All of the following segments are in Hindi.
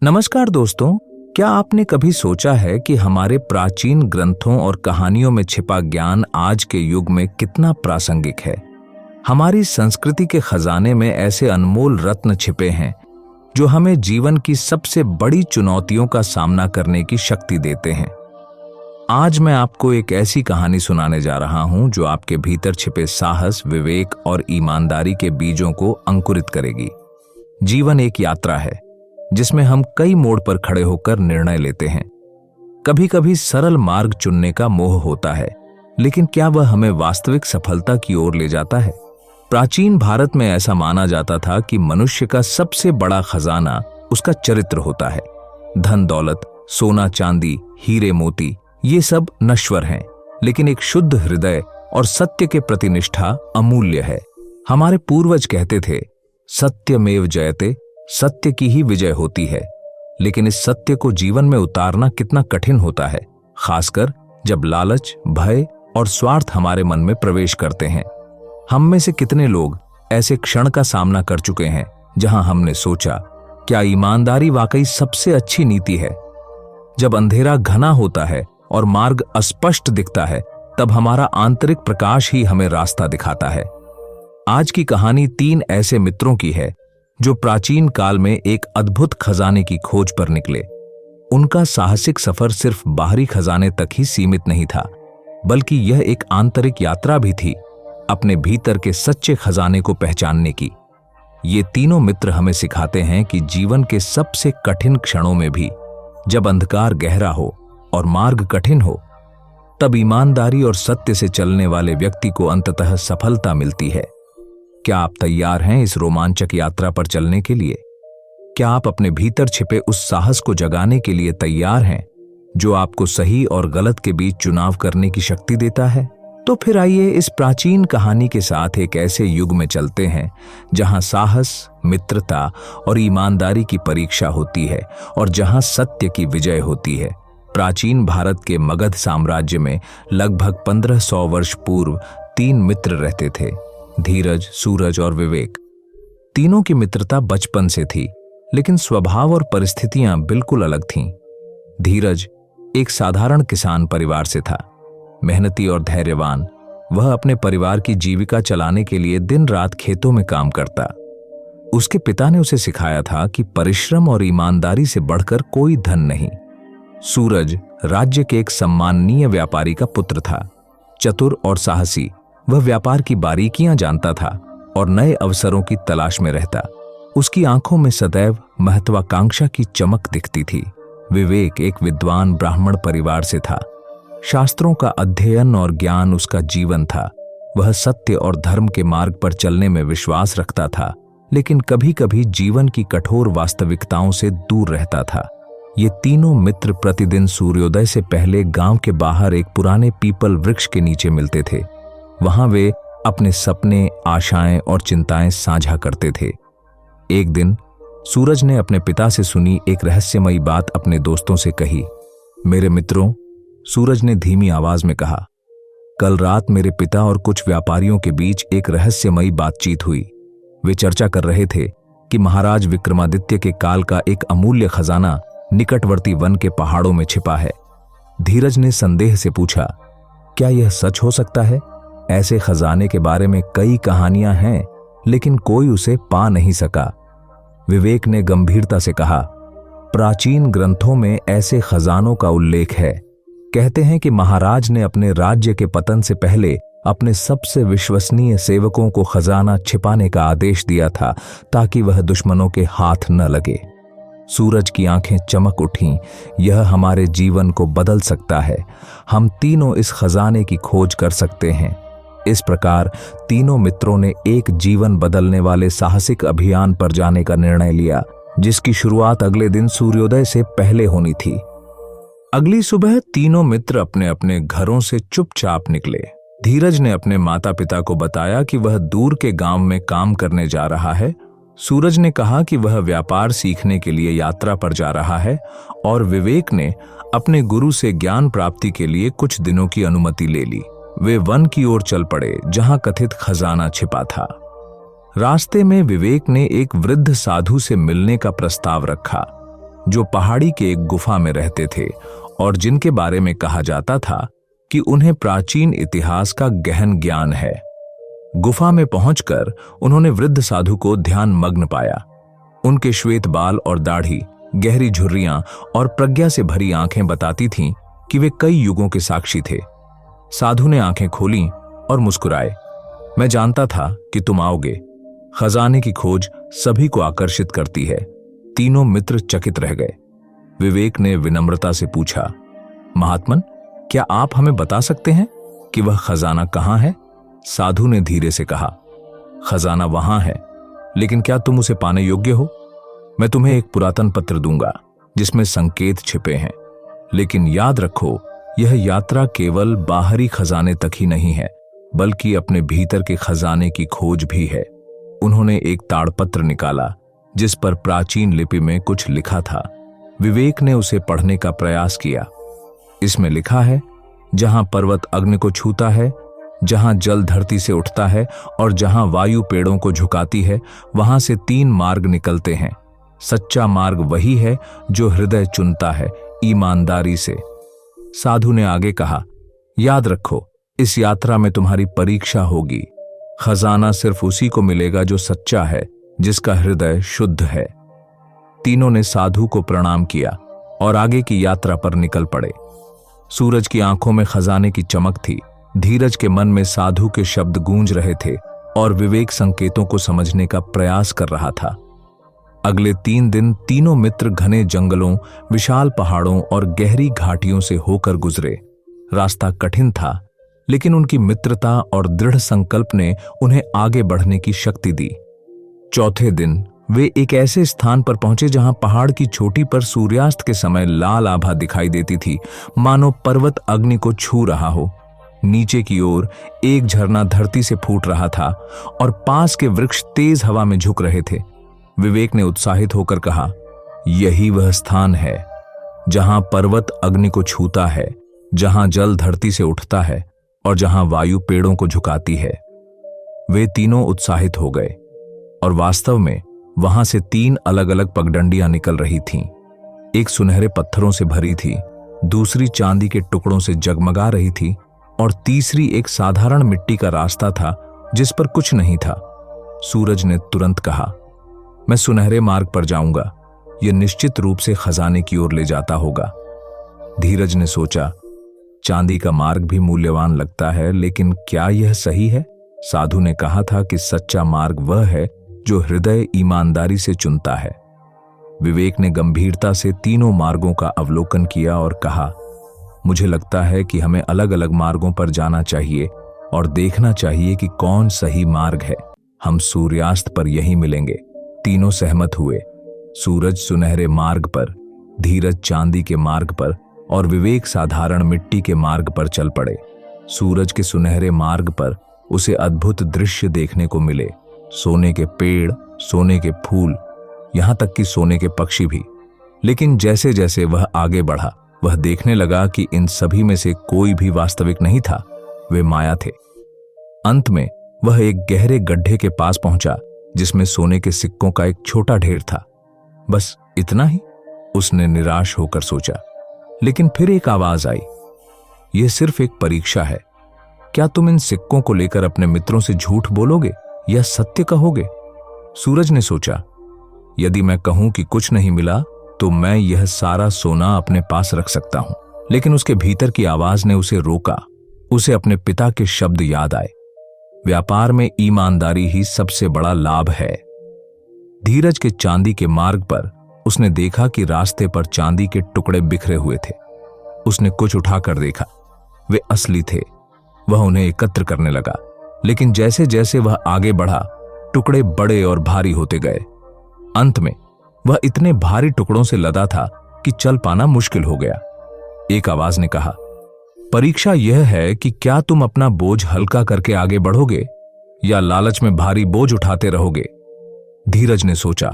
नमस्कार दोस्तों, क्या आपने कभी सोचा है कि हमारे प्राचीन ग्रंथों और कहानियों में छिपा ज्ञान आज के युग में कितना प्रासंगिक है। हमारी संस्कृति के खजाने में ऐसे अनमोल रत्न छिपे हैं जो हमें जीवन की सबसे बड़ी चुनौतियों का सामना करने की शक्ति देते हैं। आज मैं आपको एक ऐसी कहानी सुनाने जा रहा हूं जो आपके भीतर छिपे साहस, विवेक और ईमानदारी के बीजों को अंकुरित करेगी। जीवन एक यात्रा है जिसमें हम कई मोड़ पर खड़े होकर निर्णय लेते हैं। कभी कभी सरल मार्ग चुनने का मोह होता है, लेकिन क्या वह हमें वास्तविक सफलता की ओर ले जाता है? प्राचीन भारत में ऐसा माना जाता था कि मनुष्य का सबसे बड़ा खजाना उसका चरित्र होता है। धन दौलत, सोना चांदी, हीरे मोती, ये सब नश्वर हैं, लेकिन एक शुद्ध हृदय और सत्य के प्रति निष्ठा अमूल्य है। हमारे पूर्वज कहते थे, सत्यमेव जयते, सत्य की ही विजय होती है। लेकिन इस सत्य को जीवन में उतारना कितना कठिन होता है, खासकर जब लालच, भय और स्वार्थ हमारे मन में प्रवेश करते हैं। हम में से कितने लोग ऐसे क्षण का सामना कर चुके हैं जहां हमने सोचा, क्या ईमानदारी वाकई सबसे अच्छी नीति है? जब अंधेरा घना होता है और मार्ग अस्पष्ट दिखता है, तब हमारा आंतरिक प्रकाश ही हमें रास्ता दिखाता है। आज की कहानी 3 ऐसे मित्रों की है जो प्राचीन काल में एक अद्भुत खजाने की खोज पर निकले। उनका साहसिक सफर सिर्फ बाहरी खजाने तक ही सीमित नहीं था, बल्कि यह एक आंतरिक यात्रा भी थी, अपने भीतर के सच्चे खजाने को पहचानने की। ये तीनों मित्र हमें सिखाते हैं कि जीवन के सबसे कठिन क्षणों में भी, जब अंधकार गहरा हो और मार्ग कठिन हो, तब ईमानदारी और सत्य से चलने वाले व्यक्ति को अंततः सफलता मिलती है। क्या आप तैयार हैं इस रोमांचक यात्रा पर चलने के लिए? क्या आप अपने भीतर छिपे उस साहस को जगाने के लिए तैयार हैं जो आपको सही और गलत के बीच चुनाव करने की शक्ति देता है? तो फिर आइए इस प्राचीन कहानी के साथ एक ऐसे युग में चलते हैं जहां साहस, मित्रता और ईमानदारी की परीक्षा होती है और जहां सत्य की विजय होती है। प्राचीन भारत के मगध साम्राज्य में लगभग 1500 वर्ष पूर्व 3 मित्र रहते थे, धीरज, सूरज और विवेक। तीनों की मित्रता बचपन से थी, लेकिन स्वभाव और परिस्थितियां बिल्कुल अलग थीं। धीरज एक साधारण किसान परिवार से था, मेहनती और धैर्यवान। वह अपने परिवार की जीविका चलाने के लिए दिन रात खेतों में काम करता। उसके पिता ने उसे सिखाया था कि परिश्रम और ईमानदारी से बढ़कर कोई धन नहीं। सूरज राज्य के एक सम्माननीय व्यापारी का पुत्र था, चतुर और साहसी। वह व्यापार की बारीकियां जानता था और नए अवसरों की तलाश में रहता। उसकी आंखों में सदैव महत्वाकांक्षा की चमक दिखती थी। विवेक एक विद्वान ब्राह्मण परिवार से था। शास्त्रों का अध्ययन और ज्ञान उसका जीवन था। वह सत्य और धर्म के मार्ग पर चलने में विश्वास रखता था, लेकिन कभी कभी जीवन की कठोर वास्तविकताओं से दूर रहता था। ये तीनों मित्र प्रतिदिन सूर्योदय से पहले गांव के बाहर एक पुराने पीपल वृक्ष के नीचे मिलते थे। वहां वे अपने सपने, आशाएं और चिंताएं साझा करते थे। एक दिन सूरज ने अपने पिता से सुनी एक रहस्यमयी बात अपने दोस्तों से कही। मेरे मित्रों, सूरज ने धीमी आवाज में कहा, कल रात मेरे पिता और कुछ व्यापारियों के बीच एक रहस्यमयी बातचीत हुई। वे चर्चा कर रहे थे कि महाराज विक्रमादित्य के काल का एक अमूल्य खजाना निकटवर्ती वन के पहाड़ों में छिपा है। धीरज ने संदेह से पूछा, क्या यह सच हो सकता है? ऐसे खजाने के बारे में कई कहानियां हैं, लेकिन कोई उसे पा नहीं सका। विवेक ने गंभीरता से कहा, प्राचीन ग्रंथों में ऐसे खजानों का उल्लेख है। कहते हैं कि महाराज ने अपने राज्य के पतन से पहले अपने सबसे विश्वसनीय सेवकों को खजाना छिपाने का आदेश दिया था, ताकि वह दुश्मनों के हाथ न लगे। सूरज की आंखें चमक उठीं। यह हमारे जीवन को बदल सकता है। हम तीनों इस खजाने की खोज कर सकते हैं। इस प्रकार तीनों मित्रों ने एक जीवन बदलने वाले साहसिक अभियान पर जाने का निर्णय लिया, जिसकी शुरुआत अगले दिन सूर्योदय से पहले होनी थी। अगली सुबह तीनों मित्र अपने अपने घरों से चुपचाप निकले। धीरज ने अपने माता पिता को बताया कि वह दूर के गांव में काम करने जा रहा है। सूरज ने कहा कि वह व्यापार सीखने के लिए यात्रा पर जा रहा है, और विवेक ने अपने गुरु से ज्ञान प्राप्ति के लिए कुछ दिनों की अनुमति ले ली। वे वन की ओर चल पड़े जहां कथित खजाना छिपा था। रास्ते में विवेक ने एक वृद्ध साधु से मिलने का प्रस्ताव रखा। जो पहाड़ी के एक गुफा में रहते थे और जिनके बारे में कहा जाता था कि उन्हें प्राचीन इतिहास का गहन ज्ञान है। गुफा में पहुंचकर उन्होंने वृद्ध साधु को ध्यान मग्न पाया। उनके श्वेत बाल और दाढ़ी, गहरी झुर्रियां और प्रज्ञा से भरी आंखें बताती थीं कि वे कई युगों के साक्षी थे। साधु ने आंखें खोलीं और मुस्कुराए। मैं जानता था कि तुम आओगे। खजाने की खोज सभी को आकर्षित करती है। तीनों मित्र चकित रह गए। विवेक ने विनम्रता से पूछा, महात्मन, क्या आप हमें बता सकते हैं कि वह खजाना कहां है? साधु ने धीरे से कहा, खजाना वहां है, लेकिन क्या तुम उसे पाने योग्य हो? मैं तुम्हें एक पुरातन पत्र दूंगा जिसमें संकेत छिपे हैं, लेकिन याद रखो, यह यात्रा केवल बाहरी खजाने तक ही नहीं है, बल्कि अपने भीतर के खजाने की खोज भी है। उन्होंने एक ताड़पत्र निकाला जिस पर प्राचीन लिपि में कुछ लिखा था। विवेक ने उसे पढ़ने का प्रयास किया। इसमें लिखा है, जहां पर्वत अग्नि को छूता है, जहां जल धरती से उठता है और जहां वायु पेड़ों को झुकाती है, वहां से 3 मार्ग निकलते हैं। सच्चा मार्ग वही है जो हृदय चुनता है, ईमानदारी से। साधु ने आगे कहा, याद रखो, इस यात्रा में तुम्हारी परीक्षा होगी। खजाना सिर्फ उसी को मिलेगा जो सच्चा है, जिसका हृदय शुद्ध है। तीनों ने साधु को प्रणाम किया और आगे की यात्रा पर निकल पड़े। सूरज की आंखों में खजाने की चमक थी। धीरज के मन में साधु के शब्द गूंज रहे थे और विवेक संकेतों को समझने का प्रयास कर रहा था। अगले 3 दिन तीनों मित्र घने जंगलों, विशाल पहाड़ों और गहरी घाटियों से होकर गुजरे। रास्ता कठिन था, लेकिन उनकी मित्रता और दृढ़ संकल्प ने उन्हें आगे बढ़ने की शक्ति दी। चौथे दिन वे एक ऐसे स्थान पर पहुंचे जहां पहाड़ की चोटी पर सूर्यास्त के समय लाल आभा दिखाई देती थी, मानो पर्वत अग्नि को छू रहा हो। नीचे की ओर एक झरना धरती से फूट रहा था और पास के वृक्ष तेज हवा में झुक रहे थे। विवेक ने उत्साहित होकर कहा, यही वह स्थान है जहां पर्वत अग्नि को छूता है, जहां जल धरती से उठता है और जहां वायु पेड़ों को झुकाती है। वे तीनों उत्साहित हो गए और वास्तव में वहां से 3 अलग अलग पगडंडियां निकल रही थीं। एक सुनहरे पत्थरों से भरी थी, दूसरी चांदी के टुकड़ों से जगमगा रही थी और तीसरी एक साधारण मिट्टी का रास्ता था जिस पर कुछ नहीं था। सूरज ने तुरंत कहा, मैं सुनहरे मार्ग पर जाऊंगा, यह निश्चित रूप से खजाने की ओर ले जाता होगा। धीरज ने सोचा, चांदी का मार्ग भी मूल्यवान लगता है, लेकिन क्या यह सही है? साधु ने कहा था कि सच्चा मार्ग वह है जो हृदय ईमानदारी से चुनता है। विवेक ने गंभीरता से तीनों मार्गों का अवलोकन किया और कहा, मुझे लगता है कि हमें अलग अलग मार्गों पर जाना चाहिए और देखना चाहिए कि कौन सही मार्ग है। हम सूर्यास्त पर यहीं मिलेंगे। तीनों सहमत हुए। सूरज सुनहरे मार्ग पर, धीरज चांदी के मार्ग पर और विवेक साधारण मिट्टी के मार्ग पर चल पड़े। सूरज के सुनहरे मार्ग पर उसे अद्भुत दृश्य देखने को मिले। सोने के पेड़, सोने के फूल, यहां तक कि सोने के पक्षी भी। लेकिन जैसे जैसे वह आगे बढ़ा, वह देखने लगा कि इन सभी में से कोई भी वास्तविक नहीं था, वे माया थे। अंत में वह एक गहरे गड्ढे के पास पहुंचा जिसमें सोने के सिक्कों का एक छोटा ढेर था। बस इतना ही, उसने निराश होकर सोचा। लेकिन फिर एक आवाज आई, यह सिर्फ एक परीक्षा है। क्या तुम इन सिक्कों को लेकर अपने मित्रों से झूठ बोलोगे या सत्य कहोगे? सूरज ने सोचा, यदि मैं कहूं कि कुछ नहीं मिला तो मैं यह सारा सोना अपने पास रख सकता हूं। लेकिन उसके भीतर की आवाज ने उसे रोका। उसे अपने पिता के शब्द याद आए, व्यापार में ईमानदारी ही सबसे बड़ा लाभ है। धीरज के चांदी के मार्ग पर उसने देखा कि रास्ते पर चांदी के टुकड़े बिखरे हुए थे। उसने कुछ उठाकर देखा, वे असली थे। वह उन्हें एकत्र करने लगा, लेकिन जैसे जैसे वह आगे बढ़ा, टुकड़े बड़े और भारी होते गए। अंत में वह इतने भारी टुकड़ों से लदा था कि चल पाना मुश्किल हो गया। एक आवाज ने कहा, परीक्षा यह है कि क्या तुम अपना बोझ हल्का करके आगे बढ़ोगे या लालच में भारी बोझ उठाते रहोगे। धीरज ने सोचा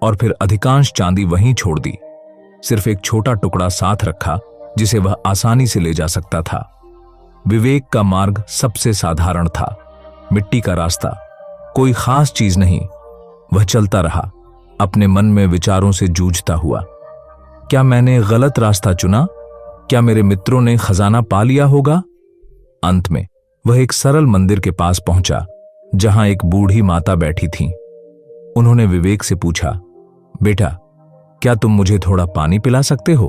और फिर अधिकांश चांदी वहीं छोड़ दी। सिर्फ एक छोटा टुकड़ा साथ रखा जिसे वह आसानी से ले जा सकता था। विवेक का मार्ग सबसे साधारण था, मिट्टी का रास्ता, कोई खास चीज नहीं। वह चलता रहा, अपने मन में विचारों से जूझता हुआ। क्या मैंने गलत रास्ता चुना? क्या मेरे मित्रों ने खजाना पा लिया होगा? अंत में वह एक सरल मंदिर के पास पहुंचा जहां एक बूढ़ी माता बैठी थीं। उन्होंने विवेक से पूछा, बेटा, क्या तुम मुझे थोड़ा पानी पिला सकते हो?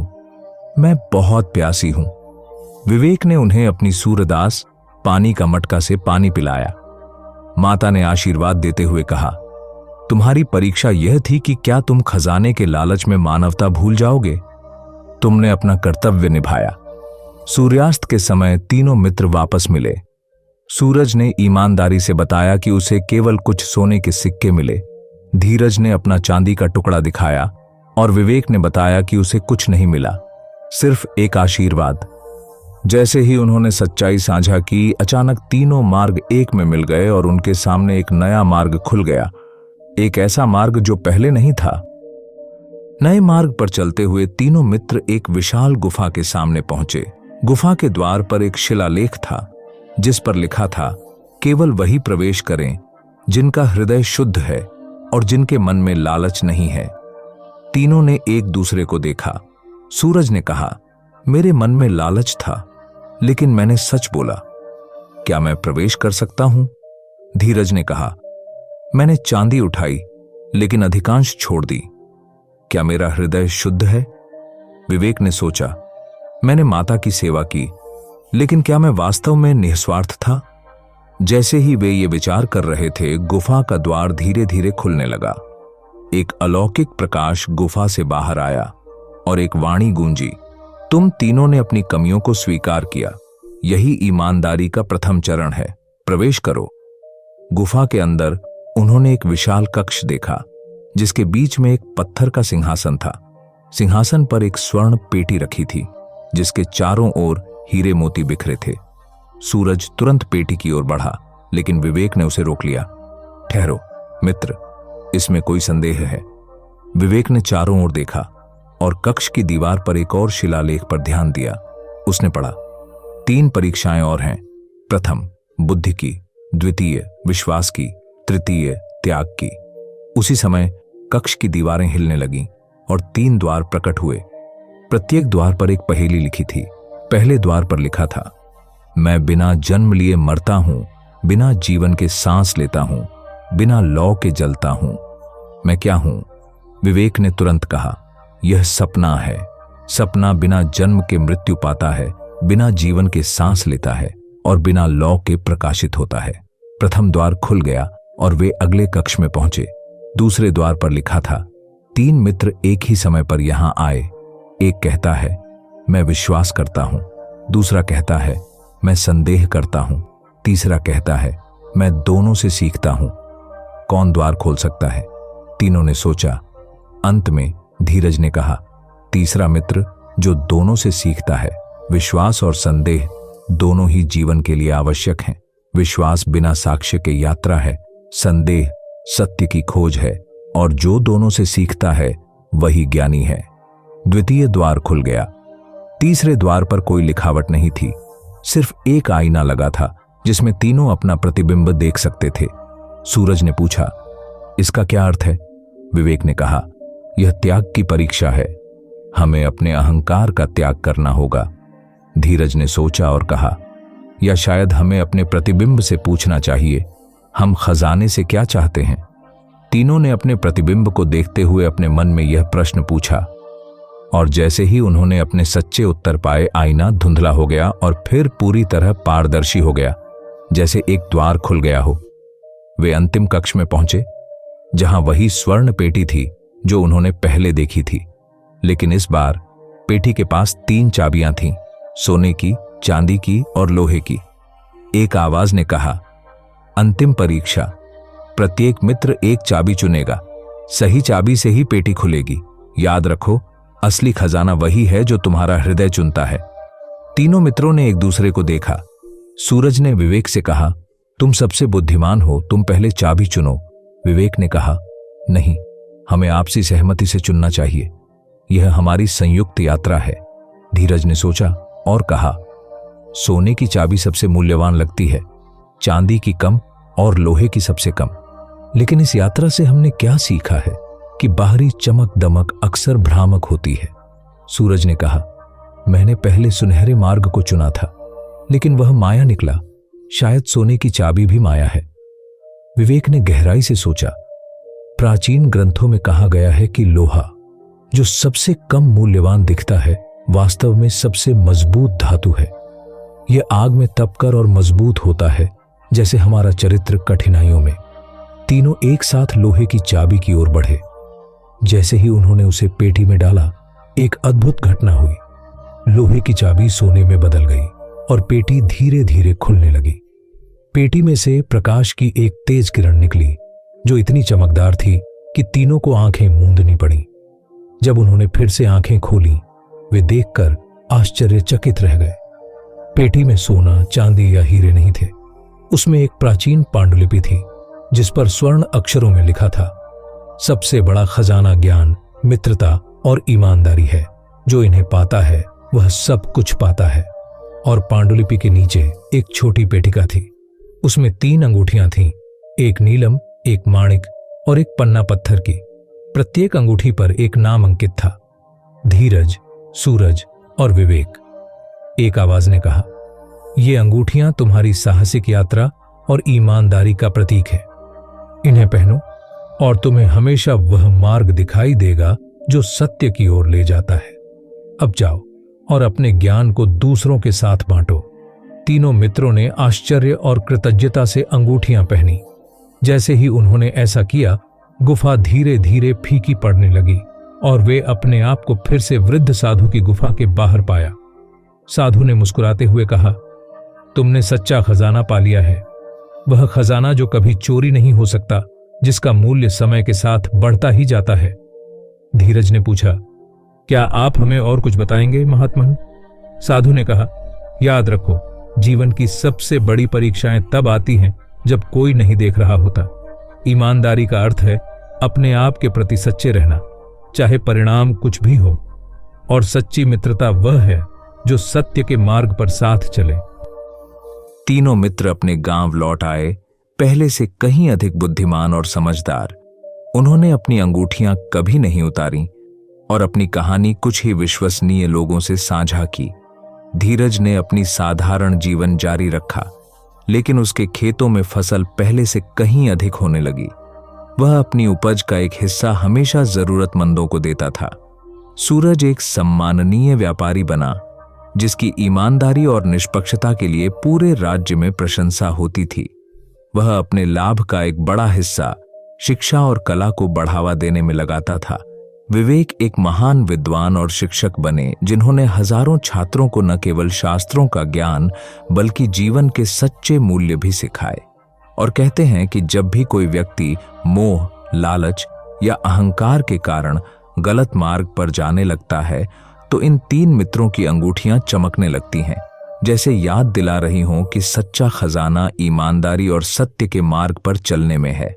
मैं बहुत प्यासी हूं। विवेक ने उन्हें अपनी सूरदास पानी का मटका से पानी पिलाया। माता ने आशीर्वाद देते हुए कहा, तुम्हारी परीक्षा यह थी कि क्या तुम खजाने के लालच में मानवता भूल जाओगे? तुमने अपना कर्तव्य निभाया। सूर्यास्त के समय तीनों मित्र वापस मिले। सूरज ने ईमानदारी से बताया कि उसे केवल कुछ सोने के सिक्के मिले। धीरज ने अपना चांदी का टुकड़ा दिखाया और विवेक ने बताया कि उसे कुछ नहीं मिला, सिर्फ एक आशीर्वाद। जैसे ही उन्होंने सच्चाई साझा की, अचानक तीनों मार्ग एक में मिल गए और उनके सामने एक नया मार्ग खुल गया, एक ऐसा मार्ग जो पहले नहीं था। नए मार्ग पर चलते हुए तीनों मित्र एक विशाल गुफा के सामने पहुंचे। गुफा के द्वार पर एक शिलालेख था जिस पर लिखा था, केवल वही प्रवेश करें जिनका हृदय शुद्ध है और जिनके मन में लालच नहीं है। तीनों ने एक दूसरे को देखा। सूरज ने कहा, मेरे मन में लालच था, लेकिन मैंने सच बोला। क्या मैं प्रवेश कर सकता हूं? धीरज ने कहा, मैंने चांदी उठाई, लेकिन अधिकांश छोड़ दी। क्या मेरा हृदय शुद्ध है? विवेक ने सोचा, मैंने माता की सेवा की, लेकिन क्या मैं वास्तव में निस्वार्थ था? जैसे ही वे ये विचार कर रहे थे, गुफा का द्वार धीरे धीरे खुलने लगा। एक अलौकिक प्रकाश गुफा से बाहर आया और एक वाणी गूंजी, तुम तीनों ने अपनी कमियों को स्वीकार किया। यही ईमानदारी का प्रथम चरण है, प्रवेश करो। गुफा के अंदर उन्होंने एक विशाल कक्ष देखा जिसके बीच में एक पत्थर का सिंहासन था। सिंहासन पर एक स्वर्ण पेटी रखी थी जिसके चारों ओर हीरे मोती बिखरे थे। सूरज तुरंत पेटी की ओर बढ़ा, लेकिन विवेक ने उसे रोक लिया। ठहरो मित्र, इसमें कोई संदेह है। विवेक ने चारों ओर देखा और कक्ष की दीवार पर एक और शिलालेख पर ध्यान दिया। उसने पढ़ा, 3 परीक्षाएं और हैं। प्रथम बुद्धि की, द्वितीय विश्वास की, तृतीय त्याग की। उसी समय कक्ष की दीवारें हिलने लगीं और 3 द्वार प्रकट हुए। प्रत्येक द्वार पर एक पहेली लिखी थी। पहले द्वार पर लिखा था, मैं बिना जन्म लिए मरता हूं, बिना जीवन के सांस लेता हूं, बिना लौ के जलता हूं। मैं क्या हूं? विवेक ने तुरंत कहा, यह सपना है। सपना बिना जन्म के मृत्यु पाता है, बिना जीवन के सांस लेता है और बिना लौ के प्रकाशित होता है। प्रथम द्वार खुल गया और वे अगले कक्ष में पहुंचे। दूसरे द्वार पर लिखा था, 3 मित्र एक ही समय पर यहां आए। एक कहता है, मैं विश्वास करता हूं। दूसरा कहता है, मैं संदेह करता हूं। तीसरा कहता है, मैं दोनों से सीखता हूं। कौन द्वार खोल सकता है? तीनों ने सोचा। अंत में धीरज ने कहा, तीसरा मित्र जो दोनों से सीखता है। विश्वास और संदेह दोनों ही जीवन के लिए आवश्यक हैं। विश्वास बिना साक्ष्य के यात्रा है, संदेह सत्य की खोज है, और जो दोनों से सीखता है वही ज्ञानी है। द्वितीय द्वार खुल गया। तीसरे द्वार पर कोई लिखावट नहीं थी, सिर्फ एक आईना लगा था जिसमें तीनों अपना प्रतिबिंब देख सकते थे। सूरज ने पूछा, इसका क्या अर्थ है? विवेक ने कहा, यह त्याग की परीक्षा है। हमें अपने अहंकार का त्याग करना होगा। धीरज ने सोचा और कहा, या शायद हमें अपने प्रतिबिंब से पूछना चाहिए, हम खजाने से क्या चाहते हैं? तीनों ने अपने प्रतिबिंब को देखते हुए अपने मन में यह प्रश्न पूछा, और जैसे ही उन्होंने अपने सच्चे उत्तर पाए, आईना धुंधला हो गया और फिर पूरी तरह पारदर्शी हो गया, जैसे एक द्वार खुल गया हो। वे अंतिम कक्ष में पहुंचे, जहां वही स्वर्ण पेटी थी जो उन्होंने पहले देखी थी, लेकिन इस बार पेटी के पास 3 चाबियां थीं, सोने की, चांदी की और लोहे की। एक आवाज ने कहा, अंतिम परीक्षा, प्रत्येक मित्र एक चाबी चुनेगा। सही चाबी से ही पेटी खुलेगी। याद रखो, असली खजाना वही है जो तुम्हारा हृदय चुनता है। तीनों मित्रों ने एक दूसरे को देखा। सूरज ने विवेक से कहा, तुम सबसे बुद्धिमान हो, तुम पहले चाबी चुनो। विवेक ने कहा, नहीं, हमें आपसी सहमति से चुनना चाहिए। यह हमारी संयुक्त यात्रा है। धीरज ने सोचा और कहा, सोने की चाबी सबसे मूल्यवान लगती है, चांदी की कम और लोहे की सबसे कम। लेकिन इस यात्रा से हमने क्या सीखा है कि बाहरी चमक दमक अक्सर भ्रामक होती है। सूरज ने कहा, मैंने पहले सुनहरे मार्ग को चुना था, लेकिन वह माया निकला। शायद सोने की चाबी भी माया है। विवेक ने गहराई से सोचा, प्राचीन ग्रंथों में कहा गया है कि लोहा, जो सबसे कम मूल्यवान दिखता है, वास्तव में सबसे मजबूत धातु है। यह आग में तपकर और मजबूत होता है, जैसे हमारा चरित्र कठिनाइयों में। तीनों एक साथ लोहे की चाबी की ओर बढ़े। जैसे ही उन्होंने उसे पेटी में डाला, एक अद्भुत घटना हुई। लोहे की चाबी सोने में बदल गई और पेटी धीरे धीरे खुलने लगी। पेटी में से प्रकाश की एक तेज किरण निकली, जो इतनी चमकदार थी कि तीनों को आंखें मूंदनी पड़ी। जब उन्होंने फिर से आंखें खोली, वे देखकर आश्चर्यचकित रह गए। पेटी में सोना, चांदी या हीरे नहीं थे। उसमें एक प्राचीन पांडुलिपि थी, जिस पर स्वर्ण अक्षरों में लिखा था, सबसे बड़ा खजाना ज्ञान, मित्रता और ईमानदारी है। जो इन्हें पाता है वह सब कुछ पाता है। और पांडुलिपि के नीचे एक छोटी पेटिका थी। उसमें 3 अंगूठियां थीं, एक नीलम, एक माणिक और एक पन्ना पत्थर की। प्रत्येक अंगूठी पर एक नाम अंकित था, धीरज, सूरज और विवेक। एक आवाज ने कहा, ये अंगूठियां तुम्हारी साहसिक यात्रा और ईमानदारी का प्रतीक है। इन्हें पहनो और तुम्हें हमेशा वह मार्ग दिखाई देगा जो सत्य की ओर ले जाता है। अब जाओ और अपने ज्ञान को दूसरों के साथ बांटो। तीनों मित्रों ने आश्चर्य और कृतज्ञता से अंगूठियां पहनी। जैसे ही उन्होंने ऐसा किया, गुफा धीरे धीरे फीकी पड़ने लगी और वे अपने आप को फिर से वृद्ध साधु की गुफा के बाहर पाया। साधु ने मुस्कुराते हुए कहा, तुमने सच्चा खजाना पा लिया है। वह खजाना जो कभी चोरी नहीं हो सकता, जिसका मूल्य समय के साथ बढ़ता ही जाता है। धीरज ने पूछा, क्या आप हमें और कुछ बताएंगे महात्मन? साधु ने कहा, याद रखो, जीवन की सबसे बड़ी परीक्षाएं तब आती हैं जब कोई नहीं देख रहा होता। ईमानदारी का अर्थ है अपने आप के प्रति सच्चे रहना, चाहे परिणाम कुछ भी हो। और सच्ची मित्रता वह है जो सत्य के मार्ग पर साथ चले। तीनों मित्र अपने गांव लौट आए, पहले से कहीं अधिक बुद्धिमान और समझदार। उन्होंने अपनी अंगूठियां कभी नहीं उतारी और अपनी कहानी कुछ ही विश्वसनीय लोगों से साझा की। धीरज ने अपनी साधारण जीवन जारी रखा, लेकिन उसके खेतों में फसल पहले से कहीं अधिक होने लगी। वह अपनी उपज का एक हिस्सा हमेशा जरूरतमंदों को देता था। सूरज एक सम्माननीय व्यापारी बना, जिसकी ईमानदारी और निष्पक्षता के लिए पूरे राज्य में प्रशंसा होती थी। वह अपने लाभ का एक बड़ा हिस्सा शिक्षा और कला को बढ़ावा देने में लगाता था। विवेक एक महान विद्वान और शिक्षक बने, जिन्होंने हजारों छात्रों को न केवल शास्त्रों का ज्ञान बल्कि जीवन के सच्चे मूल्य भी सिखाए। और कहते हैं कि जब भी कोई व्यक्ति मोह, लालच या अहंकार के कारण गलत मार्ग पर जाने लगता है, तो इन 3 मित्रों की अंगूठियां चमकने लगती हैं, जैसे याद दिला रही हों कि सच्चा खजाना ईमानदारी और सत्य के मार्ग पर चलने में है।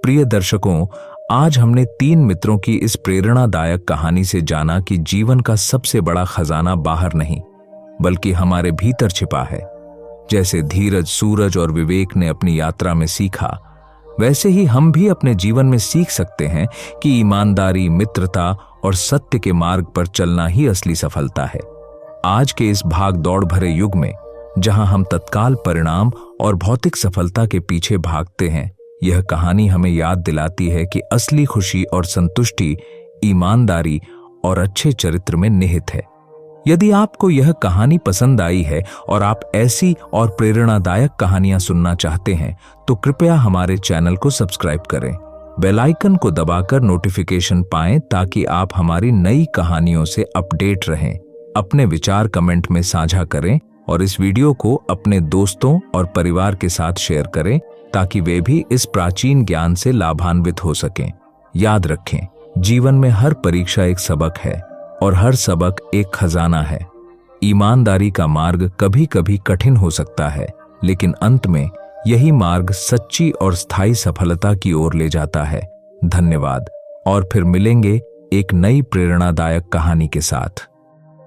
प्रिय दर्शकों, आज हमने 3 मित्रों की इस प्रेरणादायक कहानी से जाना कि जीवन का सबसे बड़ा खजाना बाहर नहीं, बल्कि हमारे भीतर छिपा है। जैसे धीरज, सूरज और विवेक ने अपनी यात्रा में सीखा, वैसे ही हम भी अपने जीवन में सीख सकते हैं कि ईमानदारी, मित्रता और सत्य के मार्ग पर चलना ही असली सफलता है। आज के इस भाग दौड़ भरे युग में, जहां हम तत्काल परिणाम और भौतिक सफलता के पीछे भागते हैं, यह कहानी हमें याद दिलाती है कि असली खुशी और संतुष्टि ईमानदारी और अच्छे चरित्र में निहित है। यदि आपको यह कहानी पसंद आई है और आप ऐसी और प्रेरणादायक कहानियां सुनना चाहते हैं, तो कृपया हमारे चैनल को सब्सक्राइब करें, बेल आइकन को दबाकर नोटिफिकेशन पाएं, ताकि आप हमारी नई कहानियों से अपडेट रहें। अपने विचार कमेंट में साझा करें और इस वीडियो को अपने दोस्तों और परिवार के साथ शेयर करें, ताकि वे भी इस प्राचीन ज्ञान से लाभान्वित हो सकें। याद रखें, जीवन में हर परीक्षा एक सबक है और हर सबक एक खजाना है। ईमानदारी का मार्ग कभी कभी कठिन हो सकता है, लेकिन अंत में यही मार्ग सच्ची और स्थायी सफलता की ओर ले जाता है। धन्यवाद, और फिर मिलेंगे एक नई प्रेरणादायक कहानी के साथ।